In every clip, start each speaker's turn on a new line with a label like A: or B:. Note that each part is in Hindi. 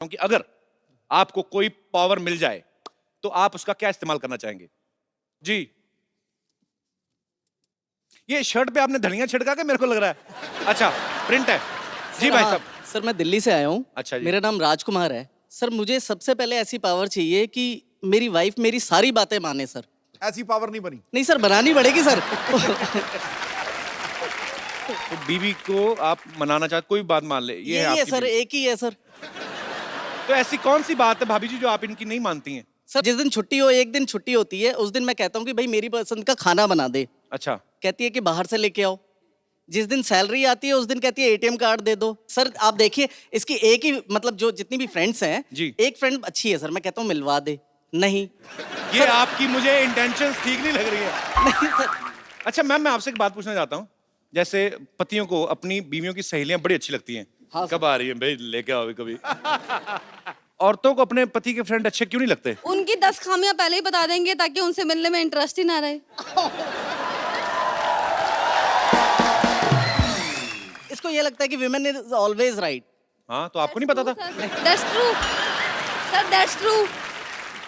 A: क्योंकि अगर आपको कोई पावर मिल जाए तो आप उसका क्या इस्तेमाल करना चाहेंगे? जी, ये शर्ट पे आपने धनिया छिड़का के मेरे को लग रहा है। अच्छा, प्रिंट है। जी
B: सर,
A: भाई
B: हाँ,
A: साहब।
B: सर मैं दिल्ली से आया हूँ।
A: अच्छा जी।
B: मेरा नाम राजकुमार है। सर मुझे सबसे पहले ऐसी पावर चाहिए कि मेरी वाइफ मेरी सारी बातें माने सर।
C: ऐसी पावर नहीं बनी।
B: नहीं सर, बनानी पड़ेगी सर।
A: तो बीवी को आप मनाना चाहते, कोई भी बात मान ले, ये है
B: यही है
A: आपकी
B: सर,
A: बीवी।
B: एक ही है सर।
A: तो ऐसी कौन सी बात है भाभी जी जो आप इनकी नहीं मानती हैं?
B: सर जिस दिन छुट्टी हो, एक दिन छुट्टी होती है, उस दिन मैं कहता हूँ कि भाई मेरी पसंद का खाना बना दे।
A: अच्छा,
B: कहती है कि बाहर से लेके आओ। जिस दिन सैलरी आती है उस दिन कहती है एटीएम कार्ड दे दो। सर आप देखिए, इसकी एक ही मतलब जो जितनी भी फ्रेंड्स हैं,
A: जी।
B: एक फ्रेंड अच्छी है सर, मैं कहता हूँ मिलवा दे। नहीं
A: ये आपकी मुझे इंटेंशंस ठीक नहीं लग रही है।
B: नहीं सर।
A: अच्छा मैम, मैं आपसे एक बात पूछना चाहता हूँ। जैसे पतियों को अपनी बीवियों की सहेलियां बड़ी अच्छी लगती हैं।
B: हाँ,
A: कब आ रही है भाई, लेके आओ कभी। औरतों को अपने पति के फ्रेंड अच्छे क्यों नहीं लगते?
D: उनकी 10 खामियां पहले ही बता देंगे ताकि उनसे मिलने में इंटरेस्ट ही ना रहे।
B: इसको ये लगता है कि विमेन इज ऑलवेज राइट।
A: हाँ, तो आपको नहीं पता था?
D: That's true sir, that's true.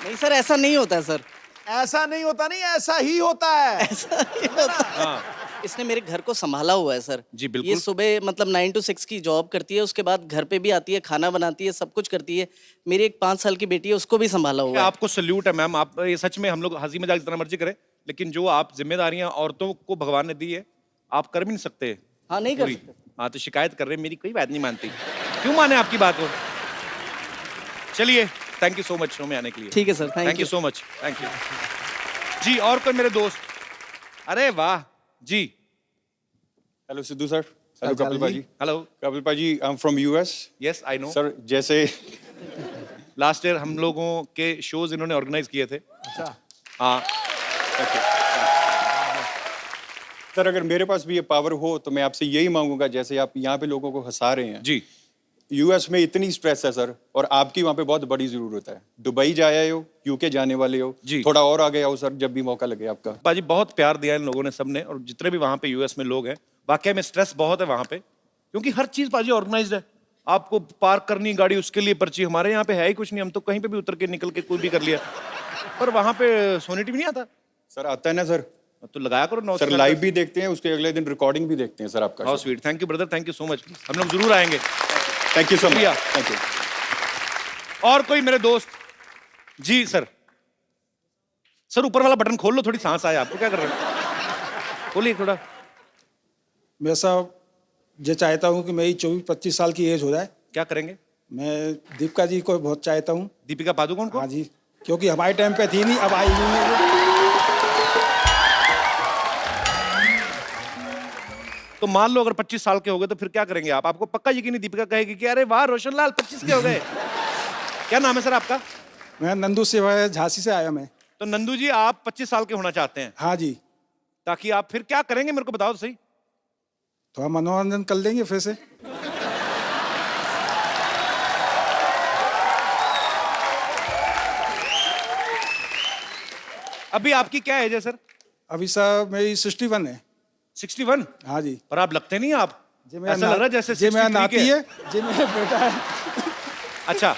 B: नहीं सर, ऐसा नहीं होता है सर।
C: ऐसा नहीं होता, नहीं ऐसा ही होता है।
B: ऐसा नहीं होता।
A: हाँ
B: इसने मेरे घर को संभाला हुआ है सर।
A: जी, बिल्कुल।
B: ये सुबह मतलब 9 to 6 की जॉब करती है, उसके बाद घर पे भी आती है, खाना बनाती है, सब कुछ करती है। मेरी एक 5 साल की बेटी है, उसको भी संभाला हुआ है।
A: आपको सल्यूट है मैम। आप ये सच में, हम लोग हंसी मजाक जितना मर्जी करें, लेकिन जो आप जिम्मेदारियां औरतों को भगवान ने दी है, आप कर भी नहीं सकते।
B: हाँ, नहीं कर
A: पूरी।
B: सकते।
A: हाँ, तो शिकायत कर रहे हैं, मेरी कोई बात नहीं मानती। क्यों माने आपकी बात को? चलिए, thank you so much show में आने के लिए।
B: ठीक है sir,
A: thank you so much, thank you ji. और कोई मेरे दोस्त? अरे वाह जी।
E: Hello Sidhu sir. हेलो
C: अच्छा,
E: Kapil
C: ji.
E: Paaji.
A: Hello.
E: Kapil paaji, I am from US.
A: Yes I know.
E: Sir जैसे
A: लास्ट ईयर हम लोगों के शोज इन्होंने ऑर्गेनाइज किए थे।
C: अच्छा,
A: हाँ।
E: सर अगर मेरे पास भी ये पावर हो तो मैं आपसे यही मांगूंगा, जैसे आप यहाँ पे लोगों को हंसा रहे हैं।
A: जी।
E: यूएस में इतनी स्ट्रेस है सर, और आपकी वहाँ पे बहुत बड़ी जरूरत है। दुबई जा आए हो, यूके जाने वाले हो,
A: जी।
E: थोड़ा और आगे आओ सर जब भी मौका लगे आपका।
A: पाजी बहुत प्यार दिया इन लोगों ने, सबने, और जितने भी वहां पे यूएस में लोग हैं। वाकई में स्ट्रेस बहुत है वहां पे, क्योंकि हर चीज पाजी ऑर्गेनाइज्ड है। आपको पार्क करनी गाड़ी, उसके लिए पर्ची। हमारे यहाँ पे है ही कुछ नहीं, हम तो कहीं पे भी उतर के निकल के कोई भी कर लिया। पर वहां पे सोनी टीवी नहीं आता।
E: सर आता है ना सर।
A: तो लगाया करो 9
E: सर लाइव भी देखते हैं, उसके अगले दिन रिकॉर्डिंग भी देखते हैं सर आपका।
A: How sweet, thank you brother, thank you so much. हम लोग जरूर आएंगे।
E: Thank you so much.
A: शुक्रिया।
E: Thank you.
A: और कोई मेरे दोस्त? जी सर। सर ऊपर वाला बटन खोल लो, थोड़ी सांस आए आपको। क्या कर रहे हो? खोलिए थोड़ा।
F: मैं साहब ये चाहता हूँ कि मेरी 24-25 साल की एज हो जाए।
A: क्या करेंगे?
F: मैं दीपिका जी को बहुत चाहता हूँ।
A: दीपिका पादुकोण को?
F: हाँ जी, क्योंकि हमारे टाइम पे थी नहीं, अब आई हुई है।
A: तो मान लो अगर 25 साल के हो गए तो फिर क्या करेंगे आप? आपको पक्का यकीन नहीं दीपिका कहेगी कि अरे वाह रोशन लाल 25 के हो गए। क्या नाम है सर आपका?
F: मैं नंदू से झांसी से आया मैं।
A: तो नंदू जी, आप 25 साल के होना चाहते हैं,
F: हाँ जी,
A: ताकि आप फिर क्या करेंगे मेरे को बताओ तो सही।
F: थोड़ा मनोरंजन कर लेंगे फिर से।
A: अभी आपकी क्या एज है सर?
F: अभी साहब मेरी 61 है।
A: 61?
F: हाँ जी।
A: पर आप लगते नहीं आप।
F: जे मेरा
A: ऐसा लग रहा है जैसे
F: जे मेरा
A: 63
F: नाती
A: के।
F: है, जे मेरा बेटा है।
A: अच्छा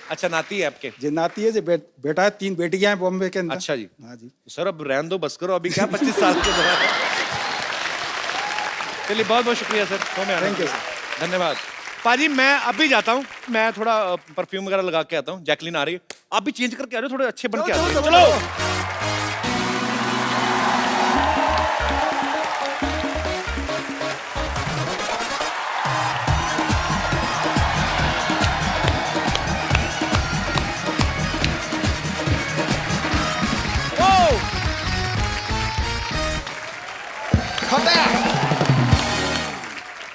A: अच्छा, नाती है आपके?
F: जे नाती है, जे बेटा है, 3 बेटियां हैं बॉम्बे के अंदर।
A: अच्छा जी।
F: हाँ जी।
A: सर अब रहने दो, बस करो। अभी क्या 25 साल के हो? चलिए, बहुत बहुत शुक्रिया सर शो में आने
F: Thank
A: के
F: you,
A: लिए। धन्यवाद पाजी। मैं अभी जाता हूँ, मैं थोड़ा परफ्यूम वगैरह लगा के आता हूँ। जैकलीन आ रही है, आप भी चेंज करके आ रहे हो, थोड़े अच्छे बन के आ रहे हो। चलो।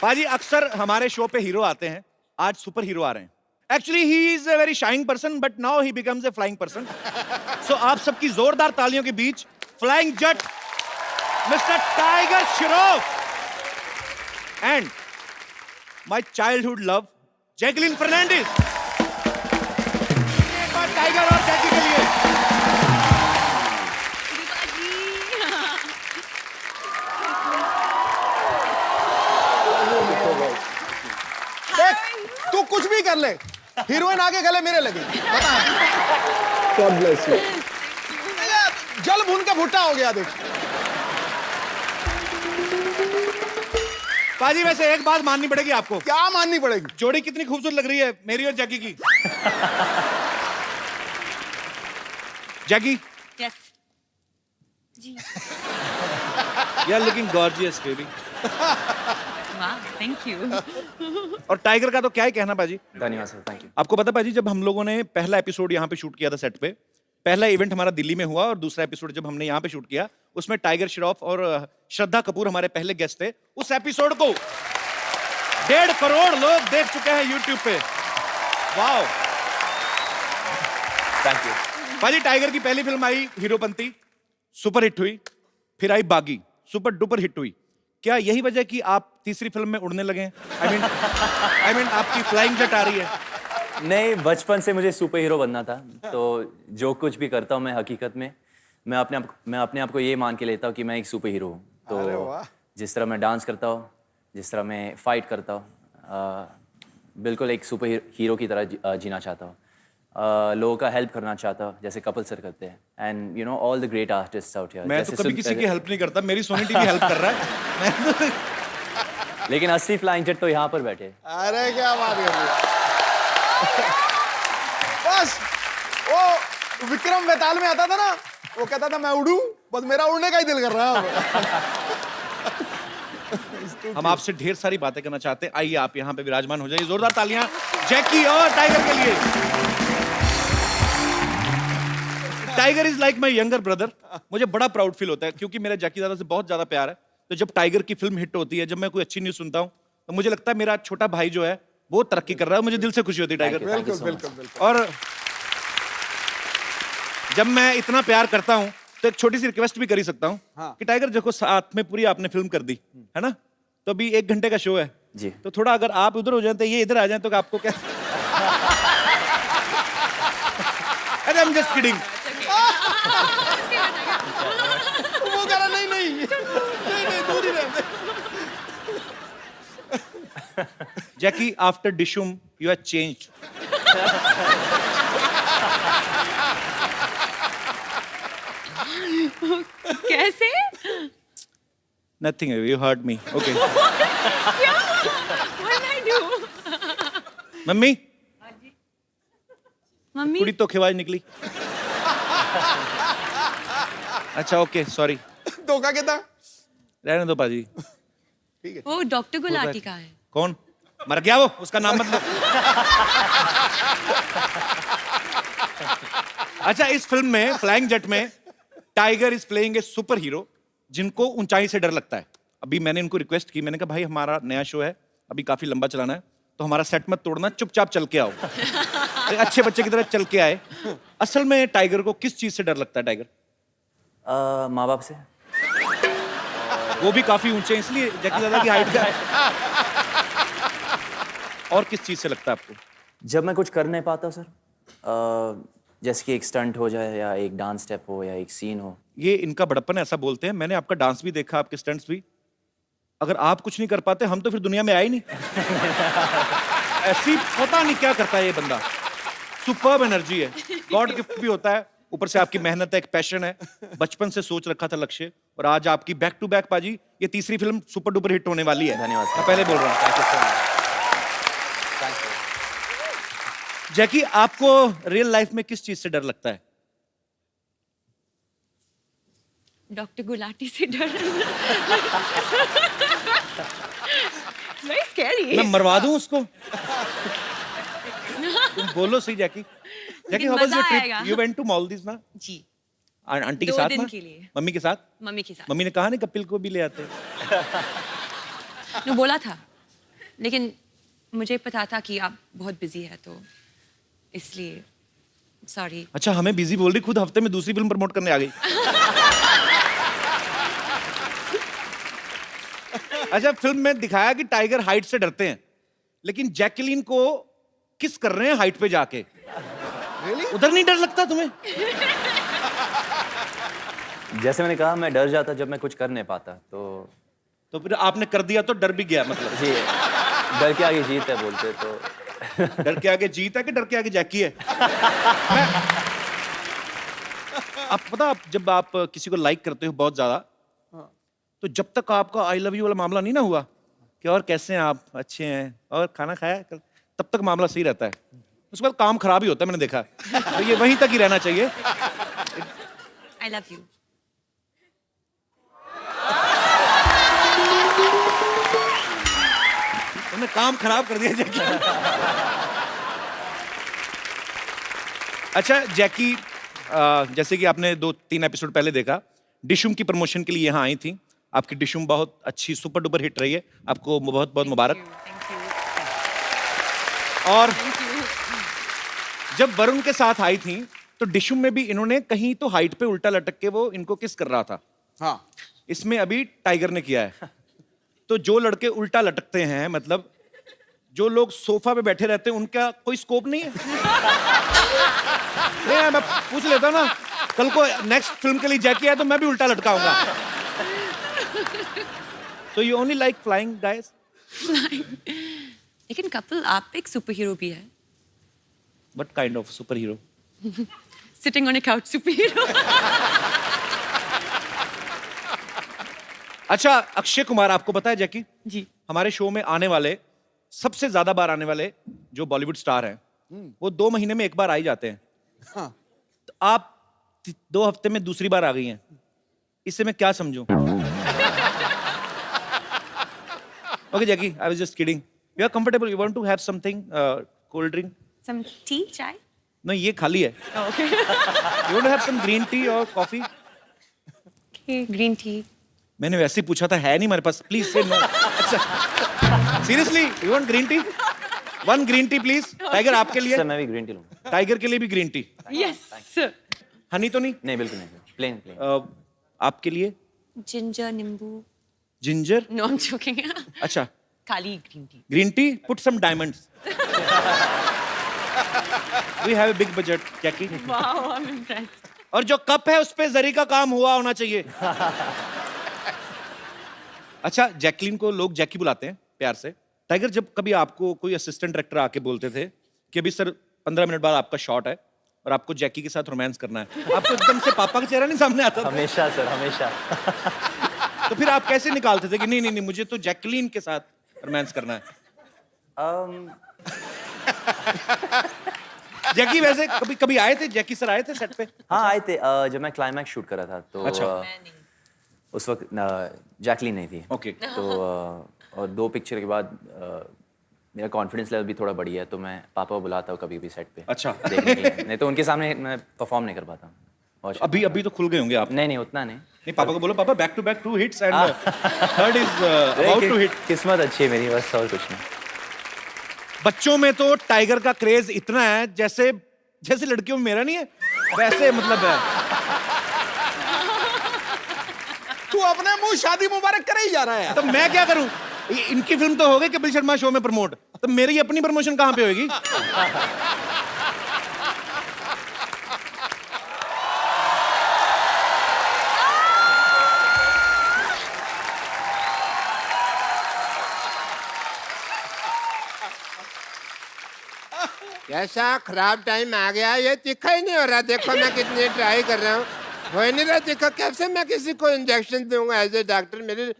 A: पाजी अक्सर हमारे शो पे हीरो आते हैं, आज सुपर हीरो आ रहे हैं। Actually he is a very shying person, but now he becomes a flying person. So आप सबकी जोरदार तालियों के बीच flying Jatt mister Tiger Shroff and my childhood love Jacqueline Fernandez. एक बार टाइगर और जैकी के लिए।
C: तू कुछ भी कर ले, हीरोइन आगे गले मेरे लगेगी, बता।
G: God bless you.
C: जल भून का भुट्टा हो गया, देख।
A: पाजी वैसे एक बात माननी पड़ेगी आपको।
C: क्या माननी पड़ेगी?
A: जोड़ी कितनी खूबसूरत लग रही है मेरी और जैकी की। Jackie,
H: yes
A: you are looking gorgeous baby.
H: वाह, थैंक यू।
A: और टाइगर का तो क्या ही कहना पाजी।
E: धन्यवाद सर, थैंक यू।
A: आपको पता पाजी, जब हम लोगों ने पहला एपिसोड यहाँ पे शूट किया था सेट पे, पहला इवेंट हमारा दिल्ली में हुआ और दूसरा एपिसोड जब हमने यहाँ पे शूट किया, उसमें टाइगर श्रॉफ और श्रद्धा कपूर हमारे पहले गेस्ट थे। उस एपिसोड को 1.5 करोड़ लोग देख चुके हैं यूट्यूब पे। Wow,
E: thank you.
A: पाजी टाइगर की पहली फिल्म आई हीरोपंती, सुपर हिट हुई। फिर आई बागी, सुपर डुपर हिट हुई। क्या यही वजह कि आप तीसरी फिल्म में उड़ने लगे हैं? आई मीन आपकी फ्लाइंग जेट आ रही है।
I: नहीं, बचपन से मुझे सुपर हीरो बनना था, तो जो कुछ भी करता हूँ मैं हकीकत में मैं अपने आप को ये मान के लेता हूँ कि मैं एक सुपर हीरो हूँ। तो जिस तरह मैं डांस करता हूँ, जिस तरह मैं फाइट करता हूँ, बिल्कुल एक सुपर हीरो की तरह जीना चाहता हूँ। लोगों का हेल्प करना चाहता हूँ, जैसे कपिल सर करते हैं। And you know all the great artists out here.
A: मैं तो कभी किसी की हेल्प नहीं करता, मेरी सोनी टीवी हेल्प कर रहा है।
I: लेकिन 80 फ्लाइंग जेट तो यहाँ पर बैठे।
C: अरे क्या बात कर रही है। बस वो विक्रम बेताल में आता था ना, वो कहता था मैं उड़ूं, बस मेरा उड़ने का ही दिल कर रहा है।
A: हम आपसे ढेर सारी बातें करना चाहते हैं। आइए आप यहाँ पे विराजमान हो जाइए। जोरदार तालियां जैकी और टाइगर के लिए। Tiger is like my younger brother. मुझे बड़ा प्राउड फील होता है क्योंकि मेरा जैकी दादा से बहुत ज्यादा प्यार है। तो जब टाइगर की फिल्म हिट होती है, जब मैं कोई अच्छी न्यूज सुनता हूँ, तो मुझे लगता है मेरा छोटा भाई जो है वो तरक्की कर रहा है। मुझे दिल से खुशी होती है टाइगर।
C: बिल्कुल बिल्कुल बिल्कुल।
A: और जब मैं इतना प्यार करता हूँ तो एक छोटी सी रिक्वेस्ट भी कर ही सकता हूँ कि टाइगर देखो, साथ में पूरी आपने फिल्म कर दी है ना, तो अभी 1 घंटे का शो है
I: जी।
A: तो थोड़ा अगर आप उधर हो जाए तो ये इधर आ जाए तो आपको क्या। अरे आई एम जस्ट किडिंग।
C: वो कह रहा नहीं नहीं नहीं, दूर ही रहते।
A: Jackie, after Dishoom you have changed.
H: कैसे?
A: Nothing, you hurt me. Okay.
H: क्या? What did I do?
A: Mummy,
H: mummy
A: कुड़ी तो खिवाज निकली। अच्छा ओके, सॉरी।
C: धोखा कितना?
A: रहने दो पाजी।
H: वो डॉक्टर गुलाटी का है।
A: कौन मर गया? वो उसका नाम मत लो। अच्छा, इस फिल्म में फ्लाइंग जेट में tiger is playing a super hero जिनको ऊंचाई से डर लगता है। अभी मैंने इनको रिक्वेस्ट की, मैंने कहा भाई हमारा नया शो है, अभी काफी लंबा चलाना है, तो हमारा सेट मत तोड़ना, चुपचाप चल के आओ। एक अच्छे बच्चे की तरह चल के आए। असल में टाइगर को किस चीज से डर लगता है? टाइगर
I: माँ बाप से।
A: वो भी काफी ऊंचे हैं इसलिए जैकी दादा की हाइट का है। और किस चीज से लगता है आपको?
I: जब मैं कुछ कर नहीं पाता सर, जैसे कि एक स्टंट हो जाए या एक डांस स्टेप हो या एक सीन हो।
A: ये इनका बड़प्पन है, ऐसा बोलते हैं। मैंने आपका डांस भी देखा, आपके स्टंट्स भी। अगर आप कुछ नहीं कर पाते हम तो फिर दुनिया में आए नहीं। ऐसी पता नहीं क्या करता है ये बंदा। सुपर्ब एनर्जी है, गॉड गिफ्ट भी होता है, ऊपर से आपकी मेहनत है, एक पैशन है, बचपन से सोच रखा था लक्ष्य, और आज आपकी बैक टू बैक पाजी ये तीसरी फिल्म सुपर डुपर हिट होने वाली है।
I: धन्यवाद सर।
A: मैं पहले बोल रहा हूँ। जैकी, आपको रियल लाइफ में किस चीज से डर लगता है?
H: डॉक्टर गुलाटी से डर। Very scary.
A: मैं मरवा दूं उसको? तुम बोलो सही Jackie. Jackie, how was your
H: आएगा।
A: Trip? You went to Maldives ना?
H: जी,
A: आंटी के
H: 2
A: साथ
H: दिन
A: ना?
H: के लिए।
A: मम्मी के साथ?
H: मम्मी के साथ।
A: मम्मी ने कहा नहीं कपिल को भी ले आते?
H: ने बोला था, लेकिन मुझे पता था कि आप बहुत बिजी है, तो इसलिए सॉरी।
A: अच्छा, हमें बिजी बोल रही, खुद हफ्ते में दूसरी फिल्म प्रमोट करने आ गई। अच्छा, फिल्म में दिखाया कि टाइगर हाइट से डरते हैं, लेकिन जैकलीन को किस कर रहे हैं हाइट पे जाके। उधर नहीं डर लगता तुम्हें?
I: जैसे मैंने कहा, मैं डर जाता जब मैं कुछ कर नहीं पाता, तो
A: फिर आपने कर दिया तो डर भी गया मतलब।
I: जी, डर के आगे जीत है बोलते तो।
A: डर के आगे जीत है कि डर के आगे जैकी है? आप पता, आप जब आप किसी को लाइक करते हो बहुत ज्यादा, तो जब तक आपका आई लव यू वाला मामला नहीं ना हुआ कि और कैसे हैं आप, अच्छे हैं और खाना खाया कल, तब तक मामला सही रहता है। उसके बाद काम खराब ही होता है, मैंने देखा। तो ये वहीं तक ही रहना चाहिए।
H: I love you.
A: तुमने काम खराब कर दिया जैकी। अच्छा जैकी, जैसे कि आपने 2-3 एपिसोड पहले देखा, डिशुम की प्रमोशन के लिए यहाँ आई थी। आपकी डिशुम बहुत अच्छी सुपर डुपर हिट रही है, आपको बहुत बहुत मुबारक।
H: Thank you.
A: और जब वरुण के साथ आई थी तो डिशुम में भी इन्होंने कहीं तो हाइट पे उल्टा लटक के वो इनको किस कर रहा था।
C: हाँ,
A: इसमें अभी टाइगर ने किया है। तो जो लड़के उल्टा लटकते हैं, मतलब जो लोग सोफा पे बैठे रहते हैं, उनका कोई स्कोप नहीं है? नहीं, मैं पूछ लेता ना, कल को नेक्स्ट फिल्म के लिए जैकी है तो मैं भी उल्टा लटकाऊंगा। तो you only like flying guys?
H: लेकिन कपिल, आप एक सुपर हीरो भी है।
A: What kind of super hero?
H: Sitting on a couch super hero.
A: अच्छा अक्षय कुमार, आपको पता है जैकी,
H: जी।
A: हमारे शो में आने वाले, सबसे ज्यादा बार आने वाले जो बॉलीवुड स्टार हैं, वो 2 महीने में एक बार आ ही जाते हैं।
C: हाँ।
A: तो आप 2 हफ्ते में दूसरी बार आ गई हैं, इससे मैं क्या समझूं? Okay Jackie, I was just kidding. You are comfortable? You want to have something, cold drink?
H: Some tea, chai?
A: नहीं, ये खाली है।
H: Okay.
A: You want to have some green tea और कॉफी?
H: Okay, green tea.
A: मैंने वैसे ही पूछा था, है नहीं मेरे पास, प्लीज से नो। अच्छा seriously, you want green tea? 1 green tea please. Tiger आपके लिए?
I: सर मैं भी ग्रीन टी लूंगा।
A: टाइगर के लिए भी green tea.
H: Yes sir.
A: Honey तो नहीं?
I: नहीं बिल्कुल नहीं, प्लेन प्लेन।
A: आपके लिए?
H: जिंजर, नींबू।
A: Ginger?
H: No, I am joking.
A: अच्छा,
H: खाली green tea.
A: Green tea, put some diamonds. We have a big budget Jackie.
H: Wow, I am impressed.
A: और जो कप है उस पे जरी का काम हुआ होना चाहिए। अच्छा, जैकलीन को लोग जैकी बुलाते हैं प्यार से। टाइगर, जब कभी आपको कोई असिस्टेंट डायरेक्टर आके बोलते थे कि अभी सर 15 मिनट बाद आपका शॉट है और आपको जैकी के साथ रोमांस करना है, आपको एकदम से पापा का चेहरा नहीं सामने आता था?
I: हमेशा सर, हमेशा।
A: तो फिर आप कैसे निकालते थे कि नहीं नहीं नहीं, मुझे तो जैकलीन के साथ रोमांस करना है? जैकी वैसे कभी कभी आए थे, जैकी सर आए थे सेट पे?
I: हाँ आए थे, जब मैं क्लाइमैक्स शूट कर रहा था तो
A: अच्छा।
I: उस वक्त जैकलीन नहीं थी।
A: ओके।
I: तो और 2 पिक्चर के बाद मेरा कॉन्फिडेंस लेवल भी थोड़ा बढ़ी है, तो मैं पापा को बुलाता हूँ कभी भी सेट पे।
A: अच्छा।
I: देखने के लिए। नहीं तो उनके सामने मैं परफॉर्म नहीं कर पाता हूँ। और
A: अभी अभी तो खुल गए होंगे आप?
I: नहीं उतना नहीं।
A: नहीं, पापा को बोलो, पापा back to back 2 hits and third is about to hit.
I: किस्मत अच्छी है मेरी, बस और कुछ नहीं।
A: बच्चों में तो टाइगर का क्रेज इतना है, जैसे जैसे लड़कियों में मेरा नहीं है वैसे, मतलब है।
C: तू अपने मुंह शादी मुबारक करे ही जा रहा है।
A: तो मैं क्या करूं? इनकी फिल्म तो हो गई कपिल शर्मा शो में प्रमोट, तो मेरी अपनी प्रमोशन कहां पे होगी?
J: कैसा खराब टाइम आ गया, ये तीखा ही नहीं हो रहा। देखो मैं कितनी ट्राई कर रहा हूँ, हो ही नहीं रहा तीखा। कैसे मैं किसी को इंजेक्शन दूंगा एज ए डॉक्टर? मेरी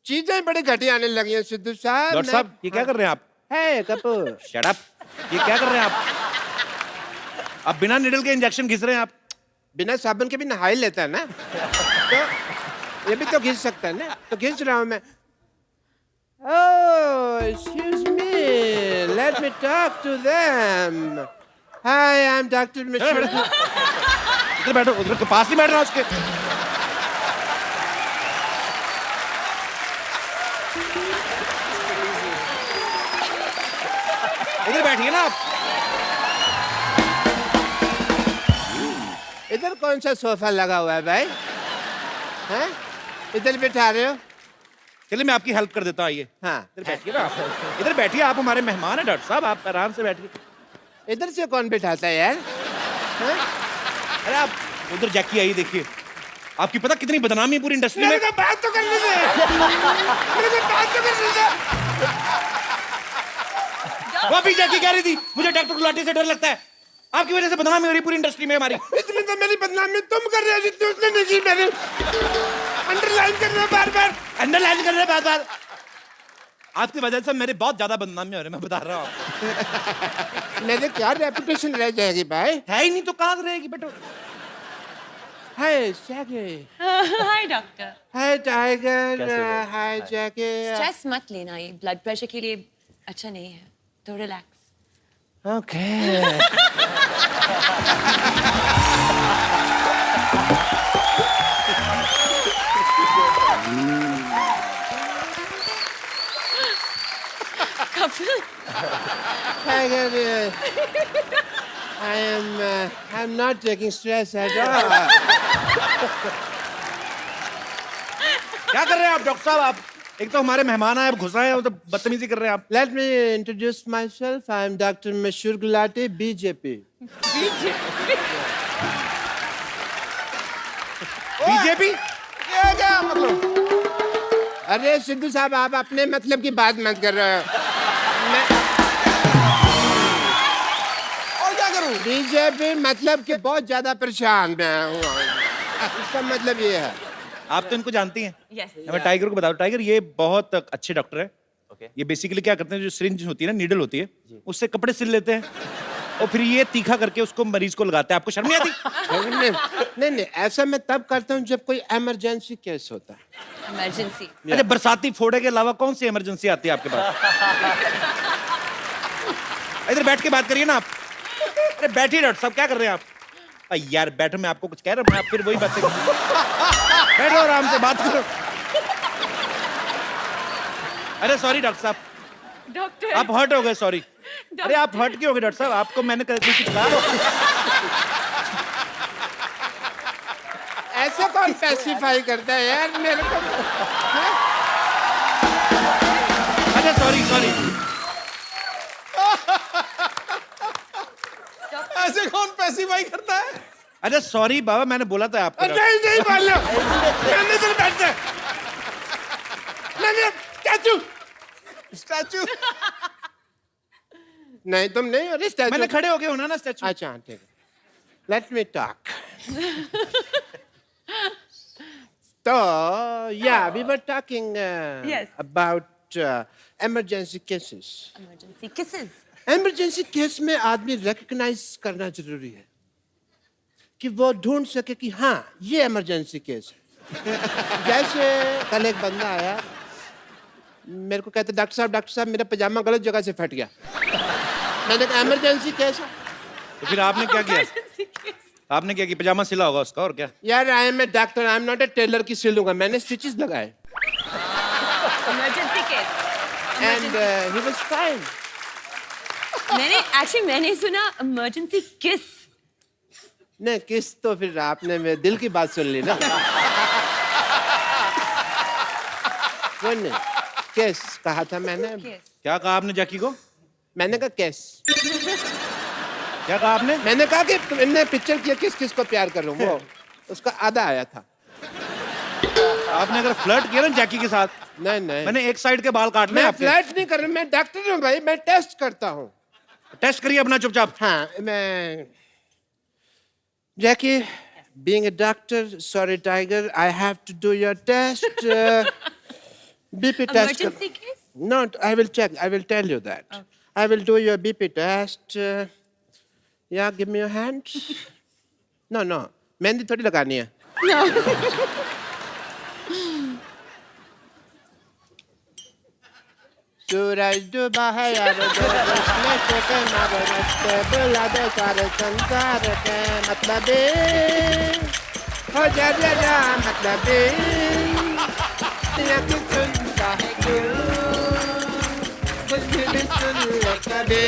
J: चीजें बड़ी घटिया आने लगी हैं सिद्धू साहब।
A: डॉक्टर साहब, ये क्या कर रहे हैं आप?
J: है कपूर,
A: शट अप। ये क्या कर रहे हैं आप? आप बिना निडल के इंजेक्शन घिस रहे हैं आप?
J: बिना साबुन के भी नहा ही लेता है ना, तो ये भी तो घिस सकता है ना, तो घिस रहा हूँ मैं। Oh, excuse me. Let me talk to them. Hi, I'm Dr. Mishra.
A: इधर बैठो, उधर के पास ही बैठ रहा उसके। इधर बैठिए ना आप।
J: इधर कौन सा सोफा लगा हुआ है भाई? हैं? इधर बिठा रहे हो?
A: चलिए मैं आपकी हेल्प कर देता हूँ, आइए।
J: हाँ।
A: इधर बैठिए ना आप। इधर बैठिए, आप हमारे मेहमान हैं डॉक्टर साहब, आप आराम से बैठिए।
J: इधर से कौन बिठाता है यार? हैं?
A: अरे आप उधर जैकी आई, देखिए आपकी पता कितनी बदनामी है पूरी इंडस्ट्री में।
J: बात तो करने दे। मेरे को बात तो करने दे।
A: वो अभी जैकी कह रही थी मुझे डॉक्टर गुलाटी से डर लगता है। आपकी वजह से बदनामी हो रही पूरी इंडस्ट्री में हमारी।
J: इतनी तो मेरी बदनामी तुम कर रहे हो जितनी उसने नहीं की। मेरी अंडरलाइन कर रहे हो बार बार।
A: अंडरलाइन कर रहे बार-बार। आपकी वजह से मेरी बहुत ज्यादा बदनामी हो रही है, मैं बता रहा हूँ आपको।
J: मेरे क्या रेपुटेशन रह जाएगी भाई।
A: है ही नहीं तो कहाँ से रहेगी बेटो।
J: Hi Jackie.
H: Hi doctor.
J: Hi Tiger. Hi Jackie.
H: Stress मत लेना, ये ब्लड प्रेशर के लिए अच्छा नहीं है, तो relax.
J: Okay. Tiger, I'm not taking stress at all.
A: क्या कर रहे हैं आप डॉक्टर साहब? आप एक तो हमारे मेहमान आए, अब घुस रहे हैं, तो बदतमीजी कर रहे हैं आप।
J: Let me introduce myself. I'm Dr. Mashur Gulati, BJP.
A: BJP
C: ये क्या मतलब?
J: अरे सिद्धू साहब, आप अपने मतलब की बात मत कर रहे हो।
C: और क्या करूं?
J: बीजेपी मतलब कि बहुत ज्यादा परेशान मैं हूँ। इसका मतलब ये है।
A: आप तो इनको जानती हैं।
H: यस।
A: मैं टाइगर को बताओ, टाइगर ये बहुत अच्छे डॉक्टर है।
I: ओके।
A: ये बेसिकली क्या करते हैं, जो सिरिंज होती है ना, नीडल होती है, उससे कपड़े सिल लेते हैं और फिर ये तीखा करके उसको मरीज को लगाते हैं। आपको शर्म नहीं आती?
J: नहीं, ऐसा मैं तब करता हूँ जब कोई इमरजेंसी केस होता है।
H: इमरजेंसी।
A: अच्छा, बरसाती फोड़े के अलावा कौन सी इमरजेंसी आती है आपके पास? इधर बैठ के बात करिए ना आप। अरे बैठिए डॉक्टर साहब, क्या कर रहे हैं आप? यार बैठो, मैं आपको कुछ कह रहा हूँ, आप फिर वही बातें बैठो, आराम से बात करो। अरे सॉरी डॉक्टर साहब,
H: डॉक्टर।
A: आप हर्ट हो गए, सॉरी। अरे आप हर्ट क्यों हो गए डॉक्टर साहब? आपको मैंने कुछ कहा?
J: ऐसे कौन स्पेसिफाई करता है यार मेरे को?
A: अच्छा सॉरी।
C: ऐसे कौन पैसिफाई करता है?
A: अच्छा सॉरी बाबा, मैंने बोला था आपको।
J: नहीं बोलो। मैंने तो बैठता है। स्टैचू।
C: स्टैचू।
J: नहीं तुम नहीं हो स्टैचू।
A: मैंने खड़े हो गए होना ना स्टैचू।
J: अच्छा ठीक है। Let me talk. तो yeah, we were talking
H: Yes.
J: about emergency cases.
H: Emergency kisses.
J: Emergency case में आदमी रिकग्नाइज करना जरूरी है कि वो ढूंढ सके कि हाँ ये इमरजेंसी केस है। जैसे कल एक बंदा आया, मेरे को कहते डॉक्टर साहब मेरा पजामा गलत जगह से फट गया। मैंने कहा इमरजेंसी केस है।
A: तो फिर आपने क्या किया? आपने क्या किया? पजामा सिला होगा उसका, और क्या?
J: यार I am a doctor, I am not a tailor की सिलूंगा। मैंने स्टिचेस लगाए
H: emergency case.
J: And he was fine.
H: मैंने सुना इमरजेंसी किस।
J: नहीं किस तो फिर आपने मेरे दिल की बात सुन ली ना। सुन नहीं, केस कहा था मैंने।
A: क्या कहा आपने जैकी को?
J: मैंने कहा केस।
A: क्या कहा आपने?
J: मैंने कहा कि तुमने पिक्चर किया किस किस को प्यार कर रहा हूँ, वो उसका आधा आया था।
A: आपने अगर फ्लर्ट किया ना जैकी के साथ,
J: नहीं
A: मैंने एक साइड के बाल काटने
J: मैं
A: आपके।
J: फ्लर्ट नहीं कर रहा, मैं डॉक्टर हूँ भाई, मैं टेस्ट करता हूँ।
A: टेस्ट करिए अपना चुपचाप।
J: हाँ मैं Jackie, being a doctor, sorry Tiger, I have to do your test. BP test.
H: Emergency case?
J: No, I will check. I will tell you that. Okay. I will do your BP test. Yeah, give me your hand. No. Mehndi थोड़ी लगानी है.
H: No.
J: सूरज डूबा है यार नशे के मारे नशे बुला दे सारे संसार के मतलब हो जा मतलब या कि सुनता है क्यों कुछ भी सुन ले कभी.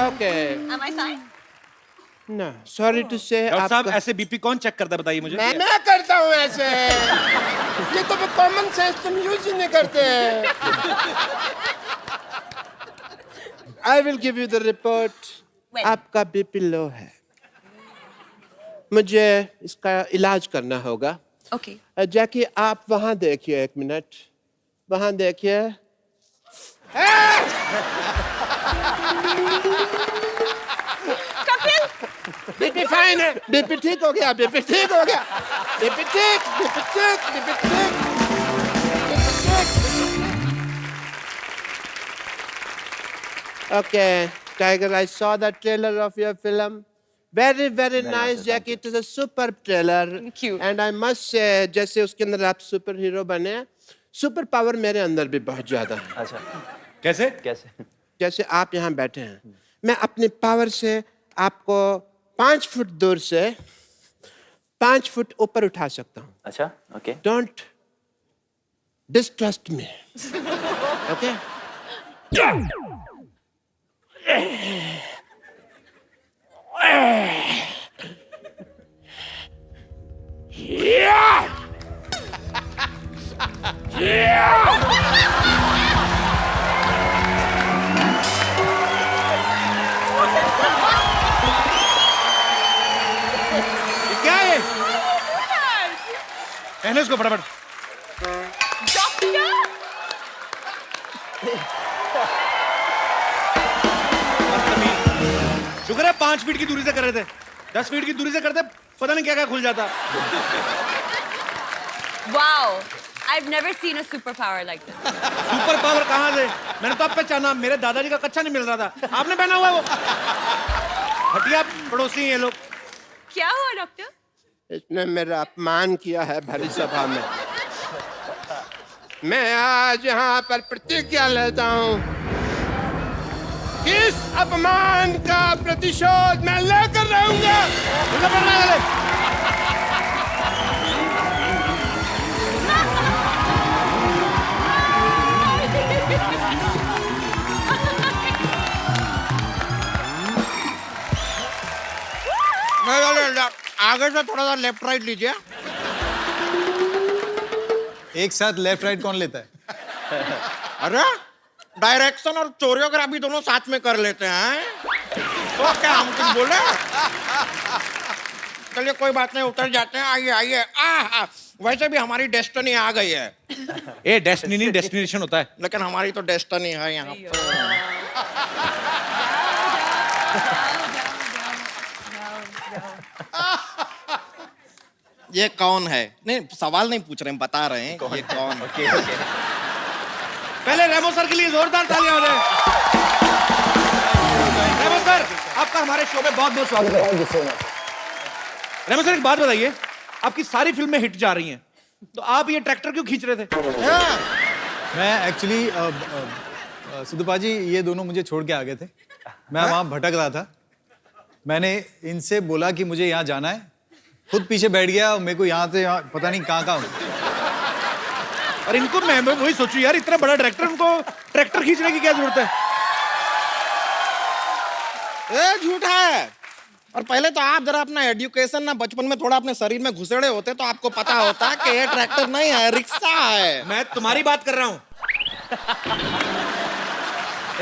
J: Okay.
H: Am I fine?
J: No, sorry to say.
A: Doctor साहब ऐसे बीपी कौन चेक करता है बताइए मुझे?
J: मैं करता हूँ ऐसे. ये तो कॉमन सेंस तुम यूज ही नहीं करते. I will give you the report.
H: When?
J: आपका बीपी लो है. मुझे इसका इलाज करना होगा.
H: Okay.
J: जैकी आप वहाँ देखिए 1 मिनट. वहाँ देखिए. बीपी फाइन है, बीपी ठीक हो गया, बीपी ठीक हो गया, बीपी ठीक, बीपी ठीक, बीपी ठीक, बीपी ठीक। Okay, Tiger, I saw the trailer of your film. Very, very nice, Jackie. It is a superb trailer.
H: Thank you.
J: And I must say, जैसे उसके अंदर आप सुपर हीरो बने, सुपर पावर मेरे अंदर भी बहुत ज्यादा है।
I: अच्छा
A: कैसे?
I: कैसे?
J: जैसे आप यहाँ बैठे हैं, मैं अपनी पावर से आपको 5 फुट दूर से 5 फुट ऊपर उठा सकता हूँ।
I: अच्छा okay
J: Don't distrust me. Okay?
A: ये क्या है? पहने उसको फटाफट। शुक्र है 5 फीट की दूरी से कर रहे थे, 10 फीट की दूरी से करते पता नहीं क्या क्या खुल जाता।
H: Wow, I've never seen a superpower like this.
A: Super power कहाँ से? मैंने तो अब पहचाना, मेरे दादाजी का कच्चा नहीं मिल रहा था, आपने पहना हुआ है वो। हटिया पड़ोसी हैं ये लोग।
H: क्या हुआ डॉक्टर?
J: इसने मेरा अपमान किया है भरी सभा में। मैं आज यहाँ पर प्रतिज्ञा लेता हूँ कि इस अपमान का प्रतिशोध मैं लेकर रहूंगा।
C: आगे से थोड़ा सा लेफ्ट राइट लीजिए। एक साथ लेफ्ट राइट कौन लेता है? अरे डायरेक्शन और कोरियोग्राफी दोनों साथ में कर लेते हैं, तो क्या हम तुम बोले? चलिए कोई बात नहीं, उतर जाते हैं। आइए आइए। वैसे भी हमारी डेस्टिनी आ गई है।
A: ए डेस्टिनी नहीं, डेस्टिनेशन होता है।
C: लेकिन हमारी तो डेस्टिनी है यहाँ पर। ये कौन है? नहीं, सवाल नहीं पूछ रहे हैं, बता रहे हैं ये कौन है।
I: ओके ओके
A: पहले रेमो सर के लिए जोरदार तालियां हो जाए। रेमो सर, आपका हमारे शो में बहुत बहुत स्वागत है। रेमो सर, एक बात बताइए, आपकी सारी फिल्में हिट जा रही हैं, तो आप ये ट्रैक्टर क्यों खींच रहे थे?
K: मैं एक्चुअली सुदुपा जी, ये दोनों मुझे छोड़ के आ गए थे। मैं वहाँ भटक रहा था। मैंने इनसे बोला कि मुझे यहाँ जाना है, खुद पीछे बैठ गया। मेरे को यहाँ से यहाँ पता नहीं कहाँ
A: और इनको मैं वही सोचूं यार, इतना बड़ा डायरेक्टर, उनको ट्रैक्टर खींचने की क्या जरूरत है?
C: ए झूठा है। और पहले तो आप जरा अपना एजुकेशन ना बचपन में थोड़ा अपने शरीर में घुसेड़े होते तो आपको पता होता कि ये ट्रैक्टर नहीं है, रिक्शा है।
A: मैं तुम्हारी बात कर रहा हूं।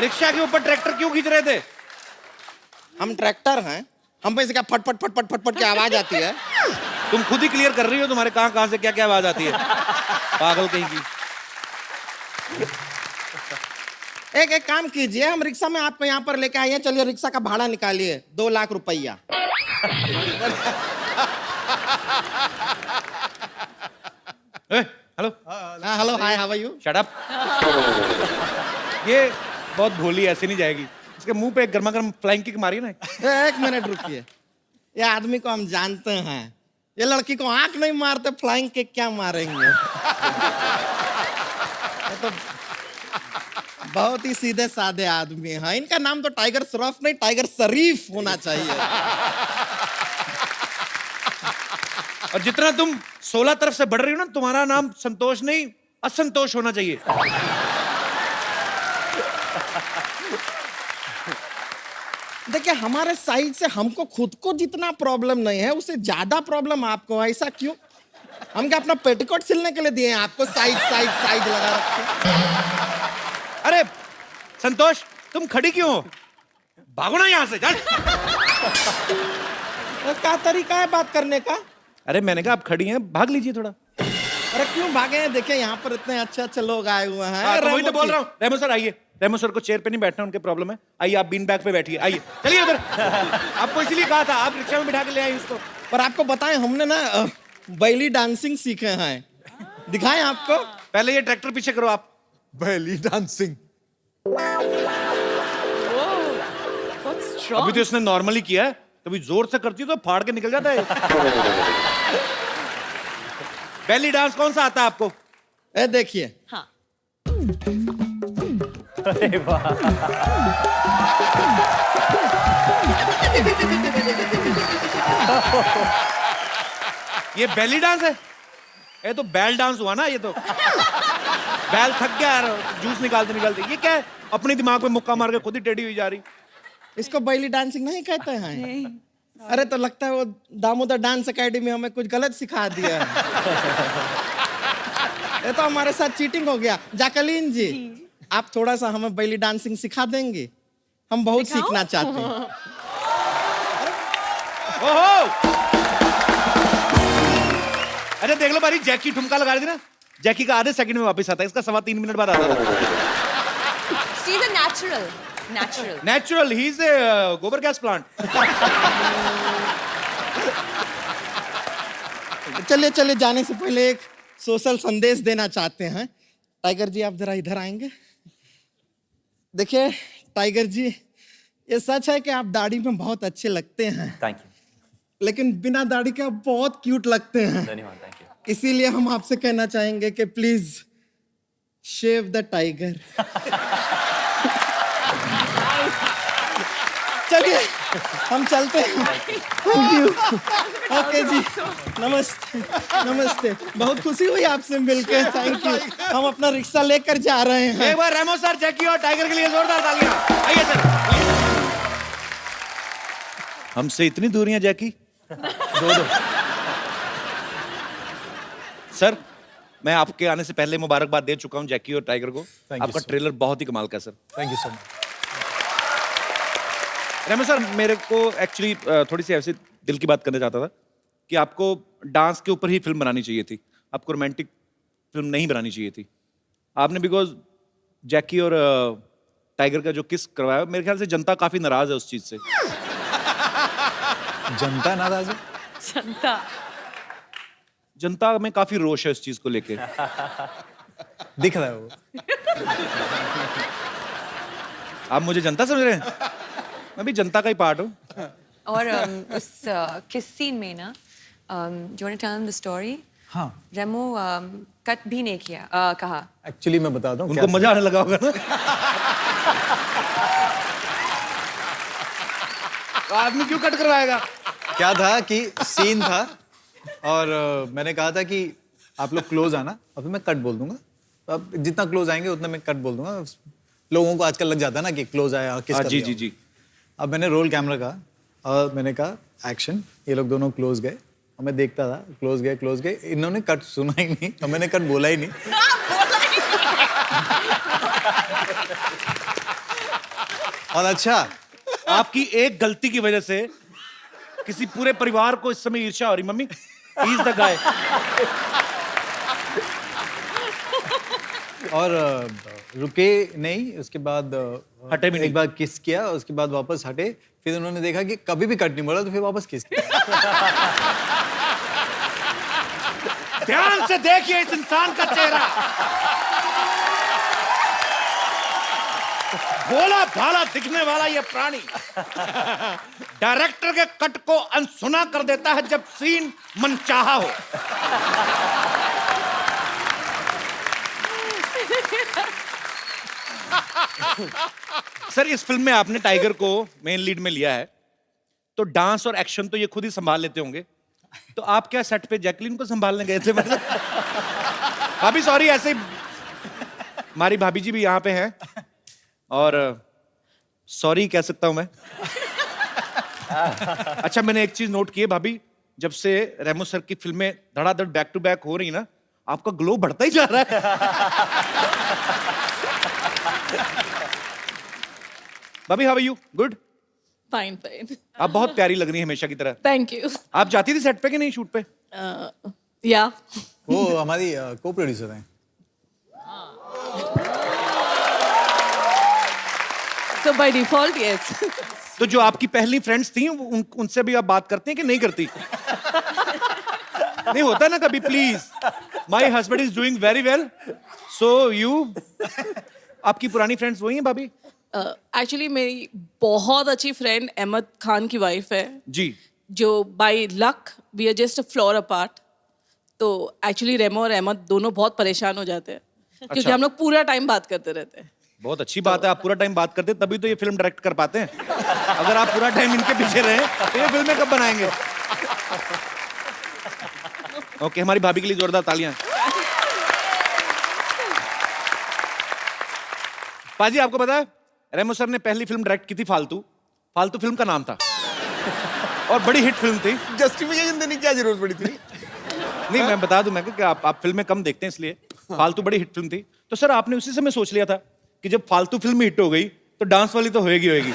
A: रिक्शा के ऊपर ट्रैक्टर क्यों खींच रहे थे?
C: हम ट्रैक्टर हैं, हम पे से क्या फट फट फट फट फट फट की आवाज आती है।
A: तुम खुद ही क्लियर कर रही हो, तुम्हारे कहां से क्या क्या आवाज आती है, पागल कहीं की।
C: एक काम कीजिए, हम रिक्शा में आपको यहाँ पर लेके आए हैं। चलिए रिक्शा का भाड़ा निकालिए, 2 लाख रुपया।
A: Hello
C: hello, hi, how are you?
A: Shut up. ये बहुत भोली, ऐसे नहीं जाएगी। इसके मुंह पे एक गर्मा गर्म फ्लाइंग किक मारी ना।
C: 1 मिनट रुकिए, ये आदमी को हम जानते हैं। ये लड़की को आंख नहीं मारते, फ्लाइंग किक क्या मारेंगे? ये तो बहुत ही सीधे साधे आदमी हैं। इनका नाम तो टाइगर श्रॉफ नहीं, टाइगर शरीफ होना चाहिए।
A: और जितना तुम 16 तरफ से बढ़ रही हो ना, तुम्हारा नाम संतोष नहीं, असंतोष होना चाहिए।
C: देखिए, हमारे साइड से हमको खुद को जितना प्रॉब्लम नहीं है, उससे ज्यादा प्रॉब्लम आपको। ऐसा क्यों? हम क्या अपना पेटीकोट सिलने के लिए दिए हैं आपको? साइड साइड साइड लगा रखे।
A: अरे संतोष, तुम खड़ी क्यों हो? भागो ना यहाँ से, चल।
C: क्या तरीका है बात करने का?
A: अरे मैंने कहा आप खड़ी हैं, भाग लीजिए थोड़ा।
C: अरे क्यों भागे हैं? देखिए यहाँ पर इतने अच्छे अच्छे लोग आए हुए हैं।
A: तो वही तो बोल रहा हूँ। रेमो सर आइए, रेमो सर को चेयर पे नहीं बैठना, उनके प्रॉब्लम है। आइए आप बीन बैग पे बैठिए, आइए चलिए उधर। आपको इसीलिए कहा था, आप रिक्शा में बिठा के ले आए इसको।
C: पर आपको बताएं, हमने ना बैली डांसिंग सीखे हैं। दिखाएं आपको।
A: पहले ये ट्रैक्टर पीछे करो आप।
K: बैली डांसिंग।
A: अभी तो इसने नॉर्मली किया है, कभी जोर से करती है तो फाड़ के निकल जाता है। बेली डांस कौन सा आता है आपको?
C: ए देखिए।
D: हाँ।
I: अरे वाह,
A: ये बेली डांस है? ये तो बैल डांस हुआ ना, ये तो बैल थक गया यार, जूस निकालते निकालते। ये क्या है, अपने दिमाग पे मुक्का मार के खुद ही टेढ़ी हुई जा रही।
C: इसको बैली डांसिंग नहीं कहते हैं? अरे तो लगता है वो दामोदर डांस एकेडमी हमें कुछ गलत सिखा दिया है। ये तो हमारे साथ चीटिंग हो गया। जैकलीन जी, आप थोड़ा सा हमें बैली डांसिंग सिखा देंगे? हम बहुत सीखना चाहते हैं।
A: ओहो! अरे देख लो भाई, जैकी ठुमका लगा रही थी ना, जैकी का आधे सेकंड में वापस आता है, इसका 3.25 मिनट बाद आता है।
H: She's a natural.
A: Natural, he is a गोबर गैस प्लांट।
C: चलिए चलिए, जाने से पहले एक सोशल संदेश देना चाहते हैं। टाइगर जी, आप जरा इधर आएंगे। देखिए टाइगर जी, ये सच है कि आप दाढ़ी में बहुत अच्छे लगते हैं,
I: थैंक यू,
C: लेकिन बिना दाढ़ी के आप बहुत क्यूट लगते हैं।
I: धन्यवाद, थैंक यू।
C: इसीलिए हम आपसे कहना चाहेंगे कि प्लीज शेव द टाइगर। चलिए हम चलते हैं। Thank you. ओके जी, नमस्ते। नमस्ते, बहुत खुशी हुई आपसे मिलकर। Thank you. हम अपना रिक्शा लेकर जा रहे हैं।
A: एक बार रेमो सर, जैकी और टाइगर के लिए जोरदार तालियां। आइए सर। हमसे इतनी दूरियां जैकी। दो। सर, मैं आपके आने से पहले मुबारकबाद दे चुका हूं जैकी और टाइगर को।
K: you,
A: आपका
K: sir.
A: ट्रेलर बहुत ही कमाल का है sir.
K: Thank you so much.
A: Remo sir, मेरे को एक्चुअली थोड़ी सी ऐसी दिल की बात करना चाहता था कि आपको डांस के ऊपर ही फिल्म बनानी चाहिए थी, आपको रोमांटिक फिल्म नहीं बनानी चाहिए थी। आपने बिकॉज जैकी और टाइगर का जो किस करवाया, मेरे ख्याल से जनता काफी नाराज है उस चीज से।
K: जनता नाराज है?
A: जनता में काफी रोष है इस चीज को लेके।
K: दिख रहा है वो।
A: आप मुझे जनता समझ रहे हैं? मैं भी जनता का ही पार्ट हूँ।
H: और उस किस सीन में ना, do you want to tell them the story?
K: हाँ,
H: रेमो कट भी नहीं किया, कहा।
K: एक्चुअली मैं बताता हूँ।
A: उनको मजा आने लगा होगा ना। तो आदमी क्यों कट करवाएगा?
K: क्या था कि सीन था और मैंने कहा था कि आप लोग क्लोज आना, और फिर मैं कट बोल दूंगा। तो अब जितना क्लोज आएंगे उतना मैं कट बोल दूंगा। लोगों को आजकल लग जाता है ना कि क्लोज आया, किस
A: जी जी जी।
K: अब मैंने रोल कैमरा कहा और मैंने कहा एक्शन। ये लोग दोनों क्लोज गए और मैं देखता था, क्लोज गए। इन्होंने कट सुना ही नहीं और मैंने कट बोला ही नहीं। और अच्छा,
A: आपकी एक गलती की वजह से किसी पूरे परिवार को इस समय ईर्ष्या हो रही। Mummy, he is the guy.
K: और रुके नहीं, उसके बाद
A: हटे भी नहीं।
K: एक बार किस किया, उसके बाद वापस हटे। फिर उन्होंने देखा कि कभी भी कट नहीं बोला, तो फिर वापस किस किया।
A: ध्यान से देखिए इस इंसान का चेहरा। भोला भाला दिखने वाला ये प्राणी डायरेक्टर के कट को अनसुना कर देता है जब सीन मनचाहा हो। सर, इस फिल्म में आपने टाइगर को मेन लीड में लिया है, तो डांस और एक्शन तो ये खुद ही संभाल लेते होंगे, तो आप क्या सेट पे जैकलीन को संभालने गए थे? मतलब भाभी सॉरी, ऐसे ही हमारी भाभी जी भी यहाँ पे हैं और सॉरी कह सकता हूं मैं। अच्छा, मैंने एक चीज नोट की है भाभी, जब से रेमो सर की फिल्में धड़ाधड़ बैक टू बैक हो रही ना, आपका ग्लो बढ़ता ही जा रहा है। भाभी, how are you? Good?
D: Fine fine.
A: आप बहुत प्यारी लग रही हैं हमेशा की तरह।
D: Thank you.
A: आप जाती थी सेट पे कि नहीं, शूट पे?
D: या
K: वो हमारी को प्रोड्यूसर हैं।
L: So by default, yes.
A: तो जो आपकी पहली फ्रेंड्स थी उनसे भी आप बात करते हैं कि नहीं करती? नहीं होता ना कभी, please, my husband is doing very well, so you. आपकी पुरानी फ्रेंड्स वही हैं भाभी?
L: Actually मेरी बहुत अच्छी फ्रेंड अहमद खान की वाइफ है
A: जी,
L: जो by luck we are just a floor apart. तो एक्चुअली रेमो और अहमद दोनों बहुत परेशान हो जाते हैं क्योंकि
A: अच्छा।
L: हम लोग पूरा टाइम बात करते रहते हैं।
A: बहुत अच्छी बात है, आप पूरा टाइम बात करते हैं तभी तो ये फिल्म डायरेक्ट कर पाते हैं। अगर आप पूरा टाइम इनके पीछे रहे तो ये फिल्में कब बनाएंगे? ओके, हमारी भाभी के लिए जोरदार तालियां। पाजी, आपको पता है रेमो सर ने पहली फिल्म डायरेक्ट की थी फालतू। फालतू फिल्म का नाम था और बड़ी हिट फिल्म थी।
C: जस्टिफिकेशन देने की क्या जरूरत पड़ी थी?
A: नहीं, मैं बता दूं मैं कि आप फिल्में कम देखते हैं इसलिए। फालतू बड़ी हिट फिल्म थी, तो सर आपने उसी समय सोच लिया था कि जब फालतू फिल्म हिट हो गई तो डांस वाली तो होएगी होएगी।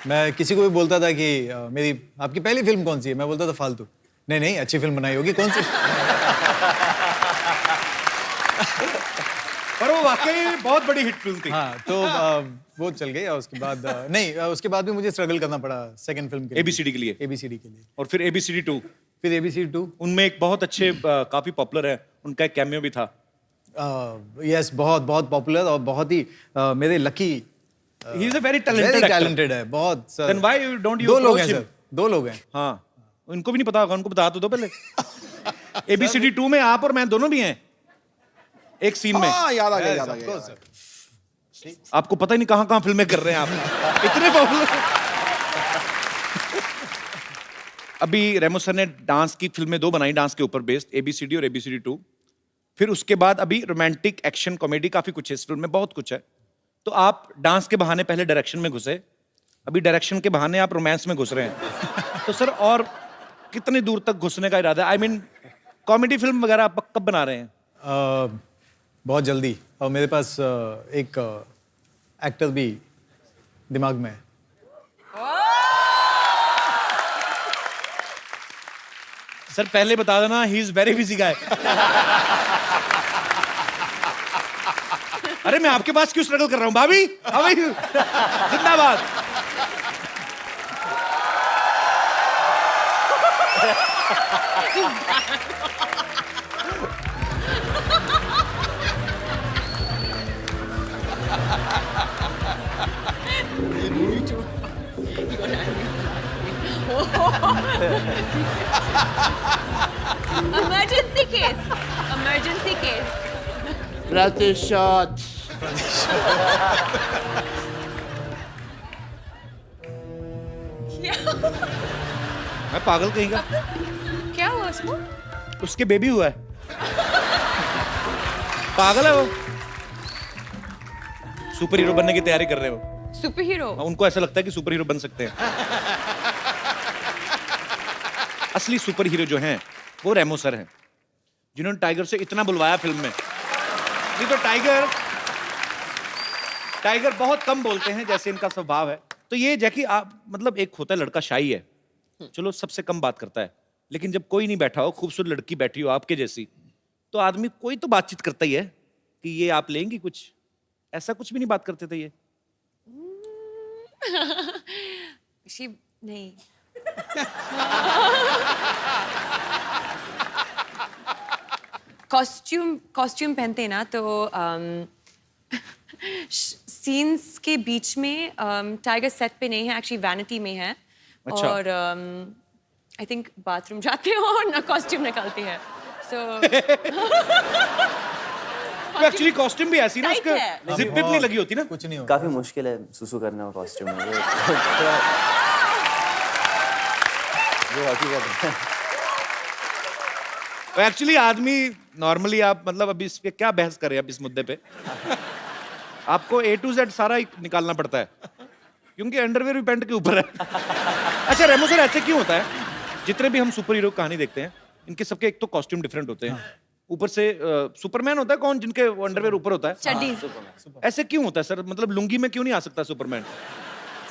K: मैं किसी को भी बोलता था कि मेरी आपकी पहली फिल्म कौन सी है, मैं बोलता था फालतू। नहीं नहीं, अच्छी फिल्म बनाई होगी, कौन सी?
A: पर वो वाकई बहुत बड़ी हिट फिल्म थी।
K: हाँ, तो वो चल गई और उसके बाद नहीं, उसके बाद भी मुझे स्ट्रगल करना पड़ा सेकंड फिल्म के लिए,
A: एबीसीडी के लिए।
K: एबीसीडी के लिए,
A: और फिर एबीसीडी 2।
K: फिर एबीसीडी 2।
A: उनमें एक बहुत अच्छे काफी पॉपुलर है, उनका एक कैमियो भी था।
K: यस, बहुत बहुत पॉपुलर और बहुत ही मेरे lucky.
A: He is a very talented
K: talented है बहुत sir.
A: Then why don't you?
K: दो लोग हैं सर, दो लोग हैं।
A: हाँ, उनको भी नहीं पता होगा, उनको बता तो दो पहले। एबीसीडी 2 में आप और मैं दोनों भी हैं एक सीन में।
C: हाँ, याद आ गया, याद आ गया।
A: आपको पता ही नहीं कहां कहां फिल्में कर रहे हैं आप, इतने पॉपुलर। अभी रेमो सर ने डांस की फिल्में 2 बनाई, डांस के ऊपर बेस्ड, एबीसीडी और एबीसीडी 2। फिर उसके बाद अभी रोमांटिक, एक्शन, कॉमेडी काफी कुछ है इस फिल्म में, बहुत कुछ है। तो आप डांस के बहाने पहले डायरेक्शन में घुसे, अभी डायरेक्शन के बहाने आप रोमांस में घुस रहे हैं। तो सर और कितनी दूर तक घुसने का इरादा है? आई मीन कॉमेडी फिल्म वगैरह आप कब बना रहे हैं?
K: बहुत जल्दी, और मेरे पास एक एक्टर भी दिमाग में है।
A: सर पहले बता देना, ही इज वेरी बिजी गाय। अरे मैं आपके पास क्यों स्ट्रगल कर रहा हूं भाभी? How are you? जिंदाबाद।
H: Emergency case. Emergency case.
J: प्रतिशत।
A: मैं पागल कहीं का?
H: क्या हुआ उसको?
A: उसके बेबी हुआ है। पागल है वो। सुपर हीरो बनने की तैयारी कर रहे हो?
H: Super hero?
A: उनको ऐसा लगता है कि सुपर हीरो बन सकते हैं। असली सुपर हीरो जो हैं वो रेमो सर हैं, जिन्होंने टाइगर से इतना बुलवाया फिल्म में। नहीं तो टाइगर बहुत कम बोलते हैं, जैसे इनका स्वभाव है। तो ये जैकी आप मतलब, एक होता है लड़का शाई है, चलो सबसे कम बात करता है, लेकिन जब कोई नहीं बैठा हो, खूबसूरत लड़की बैठी हो आपके जैसी, तो आदमी कोई तो बातचीत करता ही है कि ये आप लेंगी कुछ। ऐसा कुछ भी नहीं बात करते थे ये?
H: नहीं। कॉस्ट्यूम पहनते हैं ना, तो सीन्स के बीच में टाइगर सेट पे नहीं है, एक्चुअली वैनिटी में है।
A: अच्छा।
H: और आई थिंक बाथरूम जाते हो और ना कॉस्ट्यूम निकालते हैं, सो
A: एक्चुअली कॉस्ट्यूम भी ऐसी ना,
H: Tight
A: उसका
H: है।
A: जिप विप नहीं लगी होती ना।
K: कुछ नहीं होगा।
I: काफी मुश्किल है सुसु करना कॉस्ट्यूम में, जो हकीकत है।
A: एक्चुअली आदमी नॉर्मली, आप मतलब अभी इस पे क्या बहस करें अब इस मुद्दे पे? आपको A to Z सारा ही निकालना पड़ता है, क्योंकि अंडरवेयर भी पैंट के ऊपर है। अच्छा रेमो सर, ऐसे क्यों होता है? जितने भी हम सुपर हीरो कहानी देखते हैं, इनके सबके एक तो कॉस्ट्यूम डिफरेंट होते हैं, ऊपर से सुपरमैन होता है कौन, जिनके अंडरवेयर ऊपर होता है?
H: चड्डी।
A: ऐसे क्यों होता है सर? मतलब लुंगी में क्यों नहीं आ सकता सुपरमैन?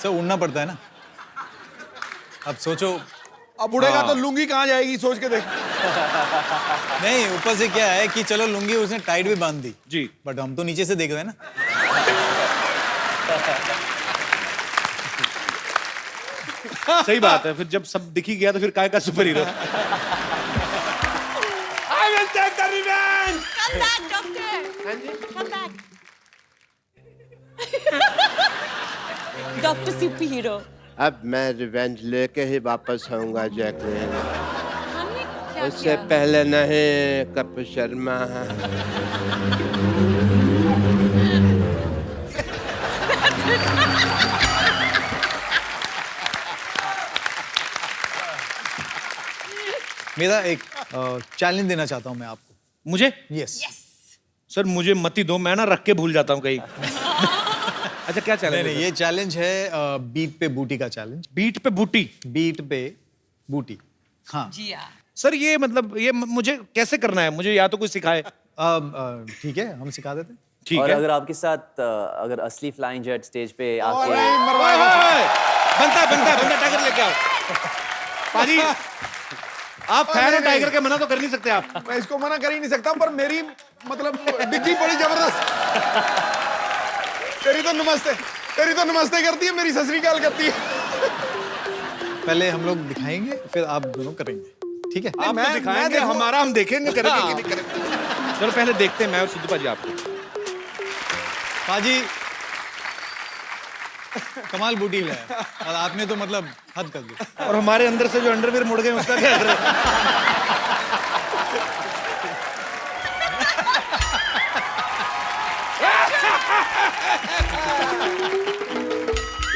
K: सर उड़ना पड़ता है ना, अब सोचो।
C: अब उड़ेगा तो लुंगी कहाँ जाएगी, सोच के देख।
K: नहीं, ऊपर से क्या है कि चलो लुंगी उसने टाइट भी बांध दी
A: जी,
K: बट हम तो नीचे से देख रहे हैं ना।
A: सही बात है, फिर जब सब दिख ही गया तो फिर काय का super hero.
J: I will take the revenge.
D: Come back, doctor.
J: हाँ जी।
D: Come back.
H: Doctor super hero.
J: अब मैं रिवेंज लेके ही वापस आऊंगा जैकलिन।
H: हमने क्या
J: उससे पहले नहीं, कपिल शर्मा।
K: मेरा एक चैलेंज देना चाहता हूँ मैं आपको।
A: मुझे?
K: यस।
A: सर मुझे मत ही दो, मैं ना रख के भूल जाता हूँ कहीं। अच्छा क्या चैलेंज?
K: नहीं, ये चैलेंज है बीट पे बूटी का चैलेंज।
A: बीट पे बूटी?
K: बीट पे बूटी, हाँ।
H: जी हाँ।
A: सर ये मतलब ये मुझे कैसे करना है? मुझे या तो कोई सिखाए।
K: ठीक है, हम सिखा देते हैं।
A: ठीक
I: और
A: है।
I: अगर आपके साथ अगर असली फ्लाइंग जेट स्टेज पे आके
A: बनता है टाइगर लेके आओ। पाजी आप फैन हो टाइगर के, मना तो कर नहीं सकते आप।
G: मैं इसको मना कर ही नहीं सकता, पर मेरी मतलब डिग्गी बड़ी जबरदस्त। तेरी तो नमस्ते करती है, मेरी सत श्री अकाल करती है।
K: पहले हम लोग दिखाएंगे, फिर आप दोनों करेंगे, ठीक है?
A: आप तो दिखाएंगे, हमारा हम देखेंगे करेंगे कि नहीं करेंगे। चलो पहले देखते हैं मैं और सिद्धू पाजी आपको।
K: पाजी कमाल बूटी लाया और आपने तो मतलब हद कर दी।
A: और हमारे अंदर से जो अंडरवियर मुड़ गए उसका क्या करें?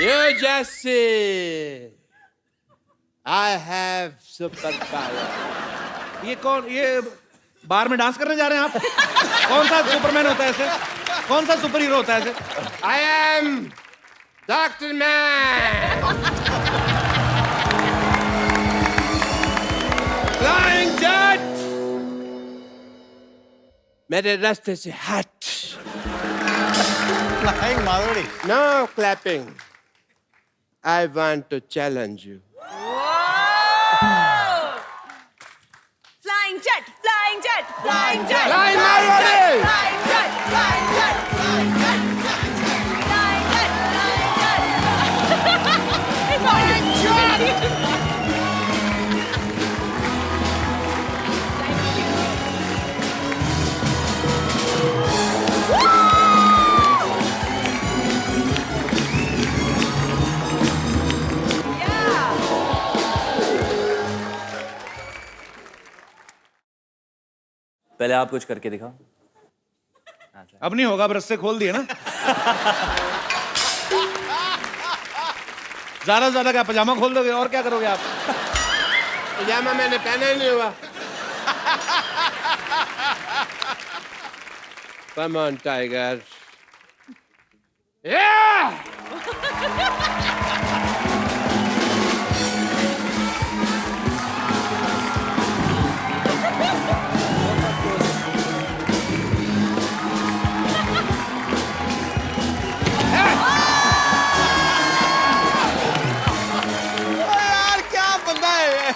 J: You just see, I have superpower.
A: ये कौन, ये बार में डांस करने जा रहे हैं आप? कौन सा सुपरमैन होता है ऐसे? कौन सा सुपर हीरो होता है ऐसे?
J: I am Dr. Man. Flying jet. मेरे रास्ते से हट।
K: Flying मारोड़ी।
J: No clapping. I want to challenge you.
H: Flying jet, flying jet, flying jet.
J: Flying Marwari!
H: Flying jet, flying jet, flying jet, flying jet, flying jet. It's all
I: पहले आप कुछ करके दिखाओ।
A: अब नहीं होगा, अब रस्से खोल दिए ना। ज्यादा से ज्यादा क्या पजामा खोल दोगे और क्या करोगे आप?
J: पजामा मैंने पहना ही नहीं हुआ। Come on, Tiger. Yeah!
K: यार क्या बंदा है?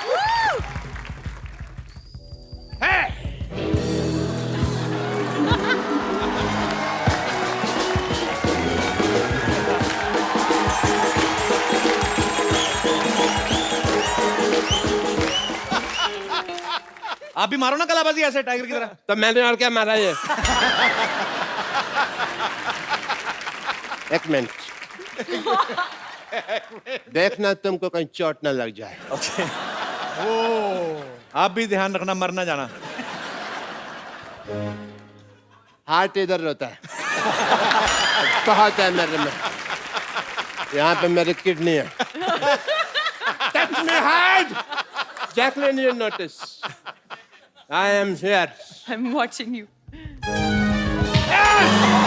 A: आप भी मारो ना कलाबाजी ऐसे टाइगर की तरह।
J: तो मैंने और क्या मारा ये? एक मिनट। देखना तुमको कहीं चोट ना लग जाए।
A: आप भी ध्यान रखना, मर ना जाना।
J: हार्ट इधर रहता है। बहुत है मेरे में। यहाँ पे मेरी किडनी है। Touch me hard. Jacqueline, you notice. I am here.
H: I'm watching you.
J: Ah!